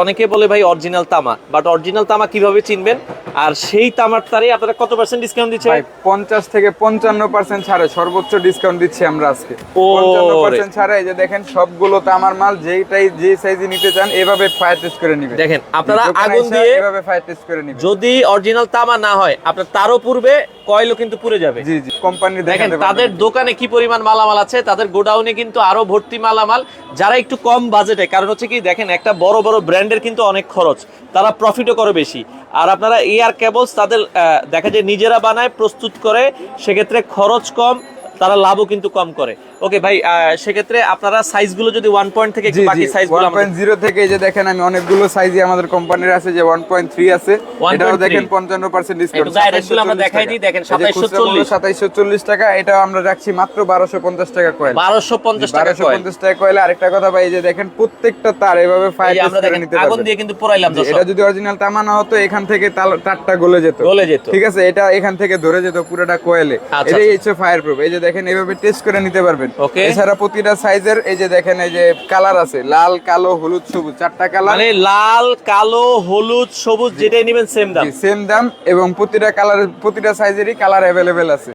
অনেকে বলে ভাই অরিজিনাল তামা, বাট অরিজিনাল তামা কিভাবে চিনবেন? আর সেই তামার তারে আপনারা কত পার্সেন্ট ডিসকাউন্ট দিচ্ছেন? ভাই 50 থেকে 55% ছাড়ে সর্বোচ্চ ডিসকাউন্ট দিচ্ছি আমরা আজকে। ও 55% ছাড়ে। এই যে দেখেন সবগুলো তামার মাল, যেইটাই যে সাইজে নিতে চান এভাবে ফায়ার টেস্ট করে নিবেন। দেখেন আপনারা দোকানে আগুন এসে দিয়ে এভাবে ফায়ার টেস্ট করে নিবেন। যদি অরিজিনাল তামা না হয় আপনার তারও পূর্বে কয়েলও কিন্তু পুড়ে যাবে। জি জি, কোম্পানি দেখেন তাদের দোকানে কি পরিমাণ মালামাল আছে, তাদের গোডাউনে কিন্তু আরো ভর্তি মালামাল। যারা একটু কম বাজেটে, কারণ হচ্ছে কি দেখেন একটা বড় বড় ব্র্যান্ডের কিন্তু অনেক খরচ, তারা প্রফিটও করে বেশি। আর আপনারা এয়ার কেবলস তাদের দেখা যায় নিজেরা বানায়, প্রস্তুত করে, সেক্ষেত্রে খরচ কম, তারা লাভও কিন্তু কম করে। ওকে ভাই, সেক্ষেত্রে আপনারা সাইজগুলো যদি 1 পয়েন্ট থেকে একটু বাকি সাইজগুলো 1.0 থেকে এই যে দেখেন আমি অনেকগুলো সাইজই আমাদের কোম্পানির আছে, যে 1.3 আছে, এটাও দেখেন 55% ডিসকাউন্ট। একটু ডাইরেক্টগুলো আমরা দেখাই দিই। দেখেন 2740 টাকা, এটাও আমরা রাখছি মাত্র 1250 টাকা কয়েল। 1250 টাকা কয়েল। 1250 টাকা কয়েল। আরেকটা কথা ভাই, এই যে দেখেন প্রত্যেকটা তার এভাবে ফায়ার টেস্ট করে নিতে পারবেন। আগুন দিয়ে কিন্তু পোড়াইলাম। এটা যদি অরিজিনাল তামা না হতো এখান থেকে তারটা গলে যেত। ঠিক আছে, এটা এখান থেকে ধরে যেত পুরোটা কয়েলে। এটাই হচ্ছে ফায়ার প্রুফ। এই যে দেখেন এভাবে টেস্ট করে নিতে পারবেন। এছাড়া প্রতিটা সাইজের এই যে দেখেন এই যে কালার আছে, লাল, কালো, হলুদ, সবুজ, 4টা কালার। মানে লাল, কালো, হলুদ, সবুজ যেটাই নেবেন সেম দাম। সেম দাম, এবং প্রতিটা কালার, প্রতিটা সাইজেরই কালার अवेलेबल আছে।